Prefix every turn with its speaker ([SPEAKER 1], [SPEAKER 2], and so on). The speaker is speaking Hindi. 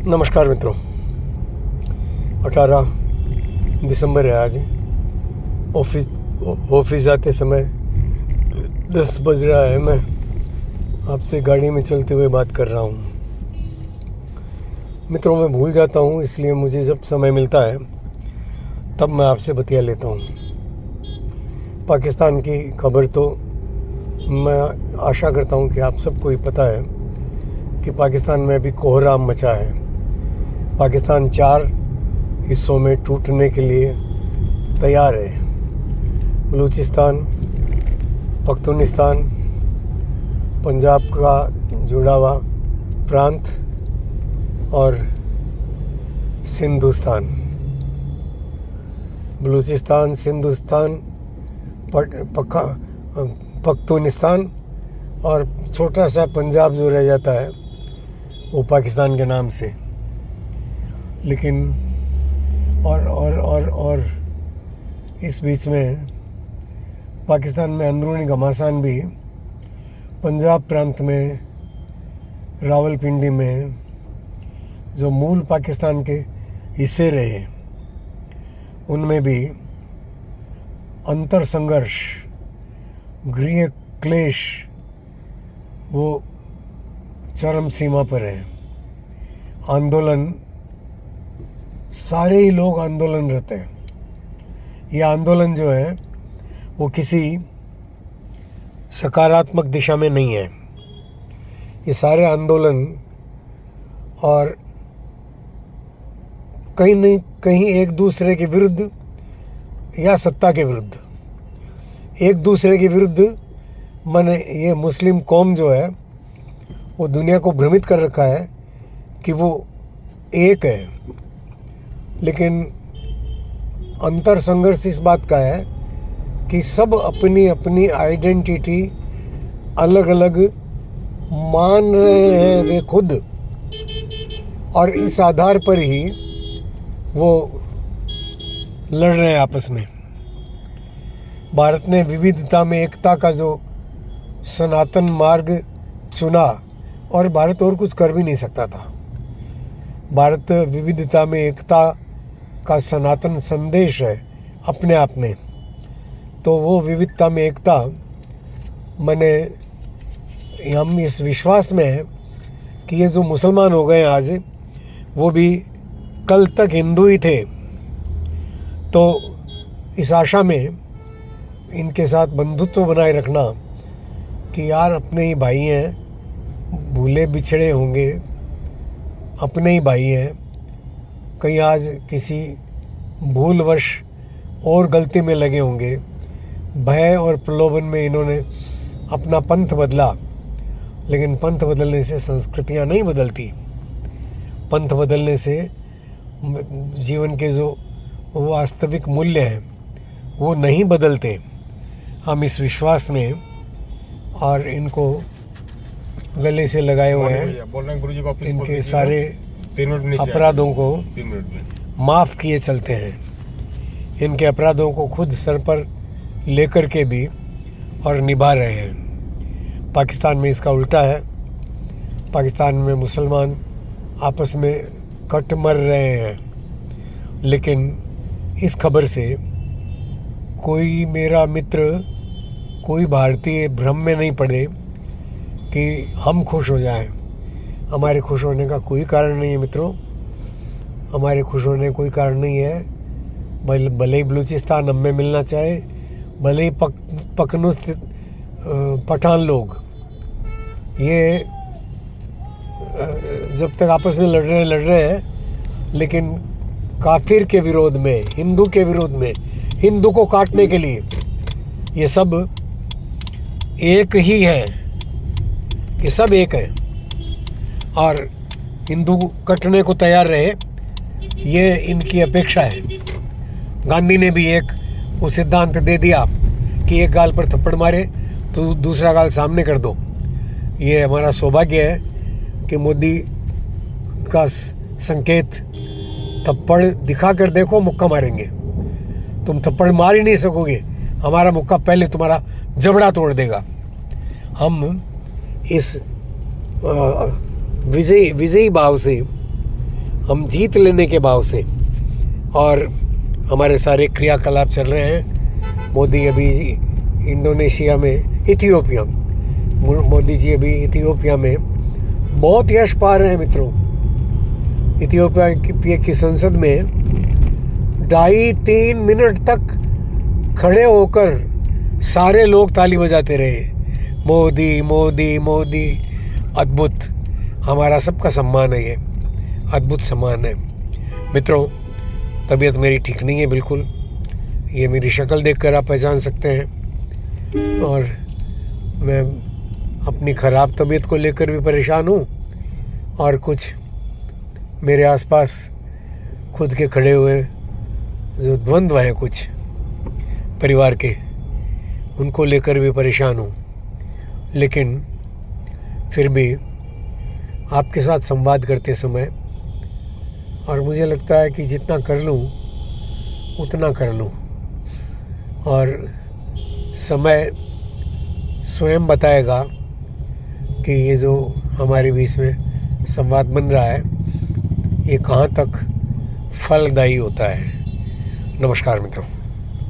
[SPEAKER 1] नमस्कार मित्रों, 18 दिसंबर है आज। ऑफिस जाते समय 10 बज रहा है। मैं आपसे गाड़ी में चलते हुए बात कर रहा हूँ। मित्रों, मैं भूल जाता हूँ, इसलिए मुझे जब समय मिलता है तब मैं आपसे बतिया लेता हूँ। पाकिस्तान की खबर तो मैं आशा करता हूँ कि आप सबको ही पता है कि पाकिस्तान में अभी कोहराम मचा है। पाकिस्तान 4 हिस्सों में टूटने के लिए तैयार है। बलूचिस्तान, पख्तूनिस्तान, पंजाब का जुड़ा हुआ प्रांत और सिंधुस्तान। बलूचिस्तान, सिंधुस्तान, पख्तूनिस्तान और छोटा सा पंजाब जो रह जाता है वो पाकिस्तान के नाम से। लेकिन और इस बीच में पाकिस्तान में अंदरूनी घमासान भी पंजाब प्रांत में रावलपिंडी में जो मूल पाकिस्तान के हिस्से रहे उनमें भी अंतर संघर्ष, गृह क्लेश वो चरम सीमा पर है। आंदोलन, सारे ही लोग आंदोलन रहते हैं। ये आंदोलन जो है वो किसी सकारात्मक दिशा में नहीं है। ये सारे आंदोलन और कहीं नहीं कहीं एक दूसरे के विरुद्ध या सत्ता के विरुद्ध, एक दूसरे के विरुद्ध। माने ये मुस्लिम कौम जो है वो दुनिया को भ्रमित कर रखा है कि वो एक है, लेकिन अंतर संघर्ष इस बात का है कि सब अपनी अपनी आइडेंटिटी अलग अलग मान रहे हैं वे खुद, और इस आधार पर ही वो लड़ रहे हैं आपस में। भारत ने विविधता में एकता का जो सनातन मार्ग चुना, और भारत और कुछ कर भी नहीं सकता था। भारत विविधता में एकता का सनातन संदेश है अपने आप में। तो वो विविधता में एकता, मैंने हम इस विश्वास में है कि ये जो मुसलमान हो गए आज, वो भी कल तक हिंदू ही थे। तो इस आशा में इनके साथ बंधुत्व बनाए रखना कि यार अपने ही भाई हैं, भूले बिछड़े होंगे, अपने ही भाई हैं, कहीं आज किसी भूलवश और गलती में लगे होंगे। भय और प्रलोभन में इन्होंने अपना पंथ बदला, लेकिन पंथ बदलने से संस्कृतियां नहीं बदलती। पंथ बदलने से जीवन के जो वास्तविक मूल्य हैं वो नहीं बदलते। हम इस विश्वास में और इनको गले से लगाए हुए हैं। इनके सारे अपराधों को माफ़ किए चलते हैं। इनके अपराधों को खुद सर पर लेकर के भी और निभा रहे हैं। पाकिस्तान में इसका उल्टा है। पाकिस्तान में मुसलमान आपस में कट मर रहे हैं। लेकिन इस खबर से कोई मेरा मित्र, कोई भारतीय भ्रम में नहीं पड़े कि हम खुश हो जाएं। हमारे खुश होने का कोई कारण नहीं है मित्रों। हमारे खुश होने का कोई कारण नहीं है। भले ही बलूचिस्तान हमें मिलना चाहे, भले ही पखनूस पठान लोग, ये जब तक आपस में लड़ रहे हैं, लेकिन काफिर के विरोध में, हिंदू के विरोध में, हिंदू को काटने के लिए ये सब एक ही हैं। ये सब एक है और हिंदू कटने को तैयार रहे, ये इनकी अपेक्षा है। गांधी ने भी एक वो सिद्धांत दे दिया कि एक गाल पर थप्पड़ मारे तो दूसरा गाल सामने कर दो। ये हमारा सौभाग्य है कि मोदी का संकेत, थप्पड़ दिखा कर देखो, मुक्का मारेंगे। तुम थप्पड़ मार ही नहीं सकोगे, हमारा मुक्का पहले तुम्हारा जबड़ा तोड़ देगा। हम इस विजयी भाव से हम जीत लेने के भाव से, और हमारे सारे क्रियाकलाप चल रहे हैं। मोदी अभी इंडोनेशिया में, इथियोपिया, मोदी जी अभी इथियोपिया में बहुत यश पा रहे हैं मित्रों। इथियोपिया की संसद में 2.5-3 मिनट तक खड़े होकर सारे लोग ताली बजाते रहे, मोदी मोदी मोदी। अद्भुत, हमारा सबका सम्मान है, ये अद्भुत सम्मान है मित्रों। तबीयत मेरी ठीक नहीं है बिल्कुल, ये मेरी शक्ल देखकर आप पहचान सकते हैं, और मैं अपनी ख़राब तबीयत को लेकर भी परेशान हूँ, और कुछ मेरे आसपास खुद के खड़े हुए जो द्वंद्व हैं कुछ परिवार के, उनको लेकर भी परेशान हूँ। लेकिन फिर भी आपके साथ संवाद करते समय, और मुझे लगता है कि जितना कर लूँ उतना कर लूँ, और समय स्वयं बताएगा कि ये जो हमारे बीच में संवाद बन रहा है ये कहाँ तक फलदायी होता है। नमस्कार मित्रों।